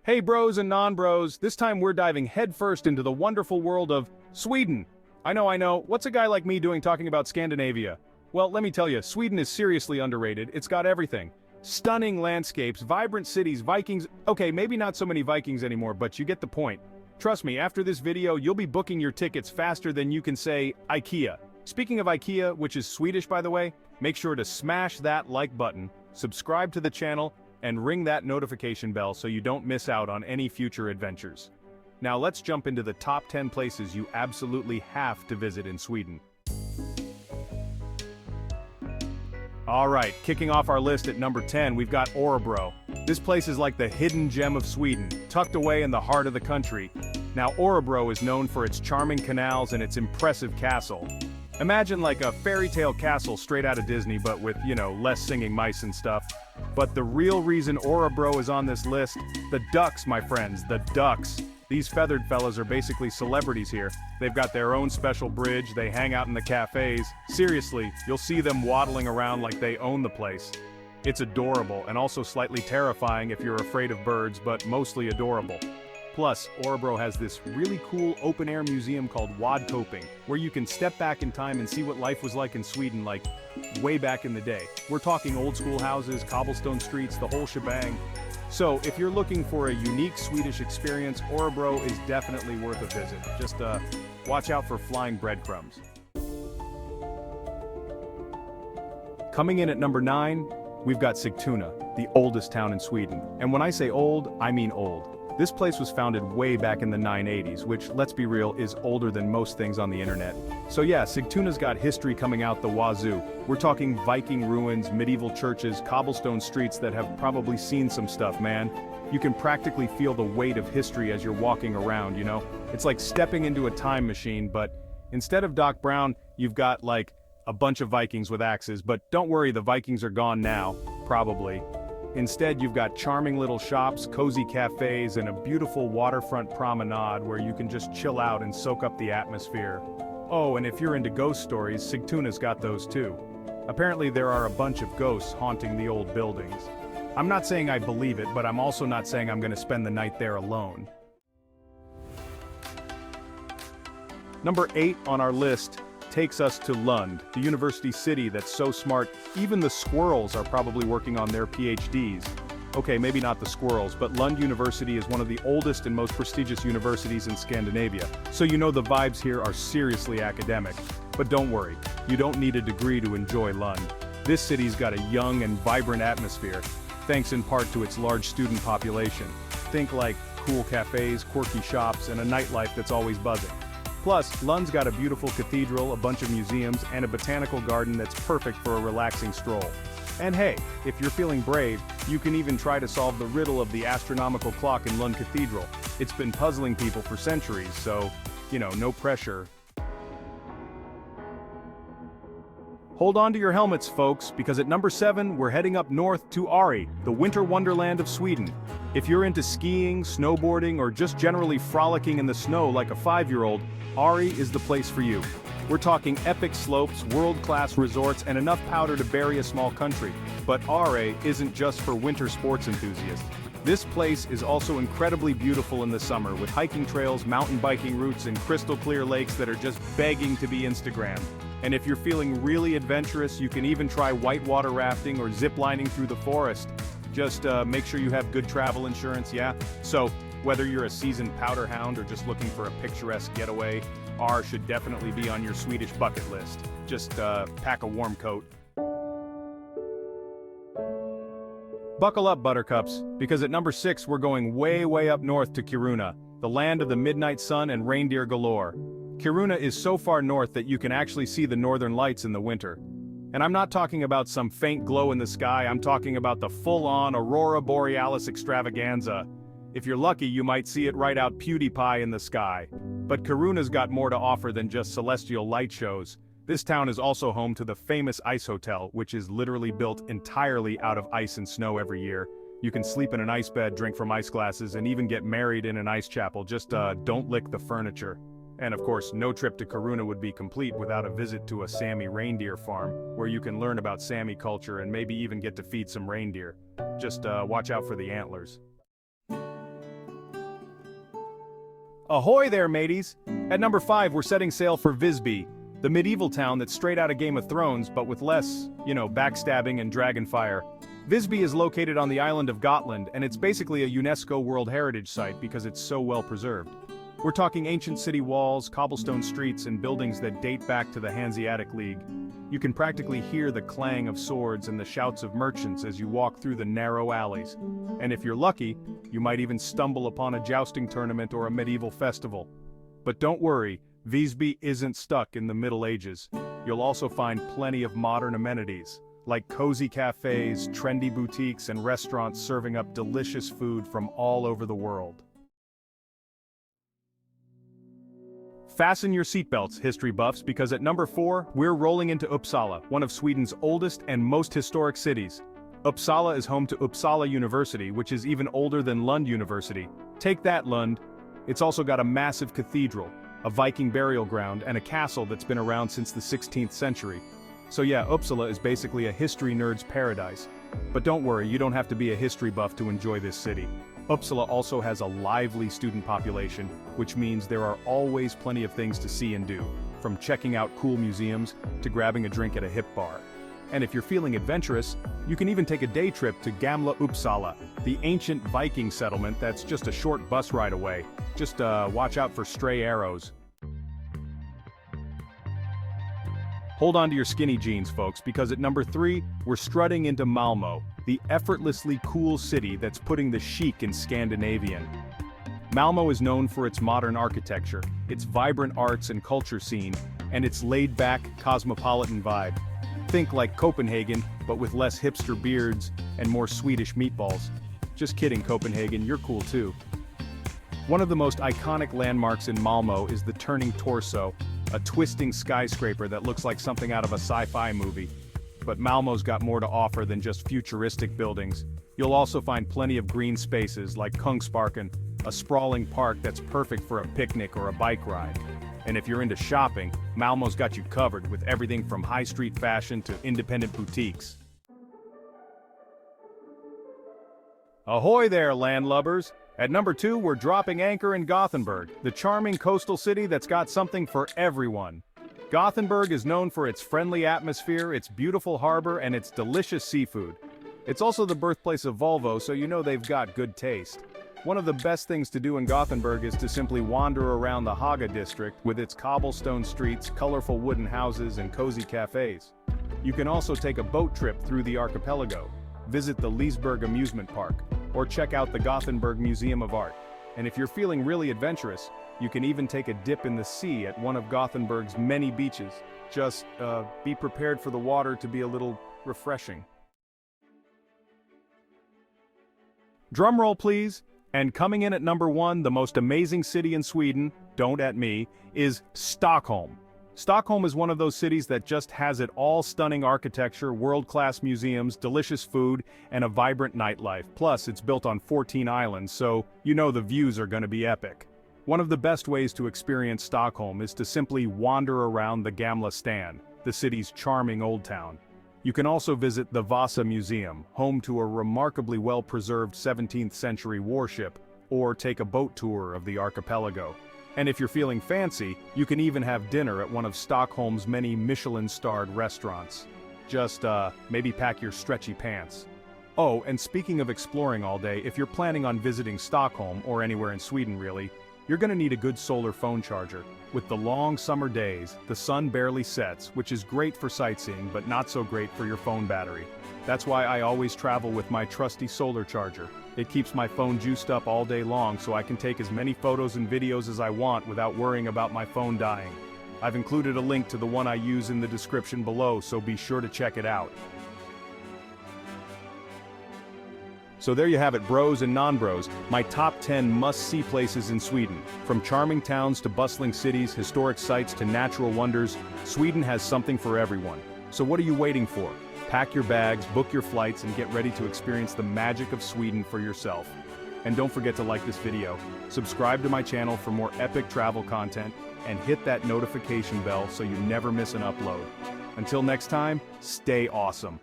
Hey bros and non-bros, this time we're diving headfirst into the wonderful world of Sweden. I know, what's a guy like me doing talking about Scandinavia? Well, let me tell you, Sweden is seriously underrated. It's got everything. Stunning landscapes, vibrant cities, Vikings. Okay, maybe not so many Vikings anymore, but you get the point. Trust me, after this video, you'll be booking your tickets faster than you can say IKEA. Speaking of IKEA, which is Swedish by the way, make sure to smash that like button, subscribe to the channel, and ring that notification bell so you don't miss out on any future adventures. Now let's jump into the top 10 places you absolutely have to visit in Sweden. Alright, kicking off our list at number 10, we've got Örebro. This place is like the hidden gem of Sweden, tucked away in the heart of the country. Now Örebro is known for its charming canals and its impressive castle. Imagine like a fairy tale castle straight out of Disney, but with, less singing mice and stuff. But the real reason Örebro is on this list, the ducks, my friends, the ducks. These feathered fellas are basically celebrities here. They've got their own special bridge, they hang out in the cafes. Seriously, you'll see them waddling around like they own the place. It's adorable, and also slightly terrifying if you're afraid of birds, but mostly adorable. Plus, Örebro has this really cool open-air museum called Wadkoping, where you can step back in time and see what life was like in Sweden, like, way back in the day. We're talking old-school houses, cobblestone streets, the whole shebang. So, if you're looking for a unique Swedish experience, Örebro is definitely worth a visit. Just, watch out for flying breadcrumbs. Coming in at number 9, we've got Sigtuna, the oldest town in Sweden. And when I say old, I mean old. This place was founded way back in the 980s, which, let's be real, is older than most things on the internet. So yeah, Sigtuna's got history coming out the wazoo. We're talking Viking ruins, medieval churches, cobblestone streets that have probably seen some stuff, man. You can practically feel the weight of history as you're walking around, It's like stepping into a time machine, but instead of Doc Brown, you've got, like, a bunch of Vikings with axes, but don't worry, the Vikings are gone now, probably. Instead, you've got charming little shops, cozy cafes, and a beautiful waterfront promenade where you can just chill out and soak up the atmosphere. Oh, and if you're into ghost stories, Sigtuna's got those too. Apparently there are a bunch of ghosts haunting the old buildings. I'm not saying I believe it, but I'm also not saying I'm gonna spend the night there alone. Number 8 on our list takes us to Lund, the university city that's so smart, even the squirrels are probably working on their PhDs. Okay, maybe not the squirrels, but Lund University is one of the oldest and most prestigious universities in Scandinavia, so the vibes here are seriously academic. But don't worry, you don't need a degree to enjoy Lund. This city's got a young and vibrant atmosphere, thanks in part to its large student population. Think like cool cafes, quirky shops, and a nightlife that's always buzzing. Plus, Lund's got a beautiful cathedral, a bunch of museums, and a botanical garden that's perfect for a relaxing stroll. And hey, if you're feeling brave, you can even try to solve the riddle of the astronomical clock in Lund Cathedral. It's been puzzling people for centuries, so, no pressure. Hold on to your helmets, folks, because at number 7, we're heading up north to Ari, the winter wonderland of Sweden. If you're into skiing, snowboarding, or just generally frolicking in the snow like a 5-year-old, Ari is the place for you. We're talking epic slopes, world-class resorts, and enough powder to bury a small country. But Ari isn't just for winter sports enthusiasts. This place is also incredibly beautiful in the summer, with hiking trails, mountain biking routes, and crystal-clear lakes that are just begging to be Instagrammed. And if you're feeling really adventurous, you can even try whitewater rafting or zip-lining through the forest. Just make sure you have good travel insurance, yeah? So, whether you're a seasoned powder hound or just looking for a picturesque getaway, R should definitely be on your Swedish bucket list. Just pack a warm coat. Buckle up, buttercups, because at number 6 we're going way up north to Kiruna, the land of the midnight sun and reindeer galore. Kiruna is so far north that you can actually see the northern lights in the winter. And I'm not talking about some faint glow in the sky, I'm talking about the full-on Aurora Borealis extravaganza. If you're lucky, you might see it right out PewDiePie in the sky. But Kiruna's got more to offer than just celestial light shows. This town is also home to the famous Ice Hotel, which is literally built entirely out of ice and snow every year. You can sleep in an ice bed, drink from ice glasses, and even get married in an ice chapel. Just don't lick the furniture. And of course, no trip to Kiruna would be complete without a visit to a Sami reindeer farm, where you can learn about Sami culture and maybe even get to feed some reindeer. Just watch out for the antlers. Ahoy there, mateys! At number 5, we're setting sail for Visby, the medieval town that's straight out of Game of Thrones, but with less, backstabbing and dragon fire. Visby is located on the island of Gotland, and it's basically a UNESCO World Heritage Site because it's so well preserved. We're talking ancient city walls, cobblestone streets, and buildings that date back to the Hanseatic League. You can practically hear the clang of swords and the shouts of merchants as you walk through the narrow alleys. And if you're lucky, you might even stumble upon a jousting tournament or a medieval festival. But don't worry, Visby isn't stuck in the Middle Ages. You'll also find plenty of modern amenities, like cozy cafes, trendy boutiques, and restaurants serving up delicious food from all over the world. Fasten your seatbelts, history buffs, because at number 4, we're rolling into Uppsala, one of Sweden's oldest and most historic cities. Uppsala is home to Uppsala University, which is even older than Lund University. Take that, Lund. It's also got a massive cathedral, a Viking burial ground, and a castle that's been around since the 16th century. So yeah, Uppsala is basically a history nerd's paradise. But don't worry, you don't have to be a history buff to enjoy this city. Uppsala also has a lively student population, which means there are always plenty of things to see and do, from checking out cool museums to grabbing a drink at a hip bar. And if you're feeling adventurous, you can even take a day trip to Gamla Uppsala, the ancient Viking settlement that's just a short bus ride away. Just watch out for stray arrows. Hold on to your skinny jeans, folks, because at number 3, we're strutting into Malmö, the effortlessly cool city that's putting the chic in Scandinavian. Malmö is known for its modern architecture, its vibrant arts and culture scene, and its laid-back, cosmopolitan vibe. Think like Copenhagen, but with less hipster beards and more Swedish meatballs. Just kidding, Copenhagen, you're cool too. One of the most iconic landmarks in Malmö is the Turning Torso, a twisting skyscraper that looks like something out of a sci-fi movie. But Malmö's got more to offer than just futuristic buildings. You'll also find plenty of green spaces like Kungsparken, a sprawling park that's perfect for a picnic or a bike ride. And if you're into shopping, Malmö's got you covered with everything from high street fashion to independent boutiques. Ahoy there, landlubbers! At number 2, we're dropping anchor in Gothenburg, the charming coastal city that's got something for everyone. Gothenburg is known for its friendly atmosphere, its beautiful harbor, and its delicious seafood. It's also the birthplace of Volvo, so you know they've got good taste. One of the best things to do in Gothenburg is to simply wander around the Haga district with its cobblestone streets, colorful wooden houses, and cozy cafes. You can also take a boat trip through the archipelago, visit the Liseberg amusement park, or check out the Gothenburg Museum of Art. And if you're feeling really adventurous, you can even take a dip in the sea at one of Gothenburg's many beaches. Just, be prepared for the water to be a little refreshing. Drumroll, please. And coming in at number 1, the most amazing city in Sweden, don't at me, is Stockholm. Stockholm is one of those cities that just has it all: stunning architecture, world-class museums, delicious food, and a vibrant nightlife. Plus, it's built on 14 islands, so you know the views are gonna be epic. One of the best ways to experience Stockholm is to simply wander around the Gamla Stan, the city's charming old town. You can also visit the Vasa Museum, home to a remarkably well-preserved 17th century warship, or take a boat tour of the archipelago. And if you're feeling fancy, you can even have dinner at one of Stockholm's many Michelin-starred restaurants. Just, maybe pack your stretchy pants. Oh, and speaking of exploring all day, if you're planning on visiting Stockholm, or anywhere in Sweden really, you're gonna need a good solar phone charger. With the long summer days, the sun barely sets, which is great for sightseeing but not so great for your phone battery. That's why I always travel with my trusty solar charger. It keeps my phone juiced up all day long so I can take as many photos and videos as I want without worrying about my phone dying. I've included a link to the one I use in the description below, so be sure to check it out. So there you have it, bros and non-bros, my top 10 must-see places in Sweden. From charming towns to bustling cities, historic sites to natural wonders, Sweden has something for everyone. So what are you waiting for? Pack your bags, book your flights, and get ready to experience the magic of Sweden for yourself. And don't forget to like this video, subscribe to my channel for more epic travel content, and hit that notification bell so you never miss an upload. Until next time, stay awesome.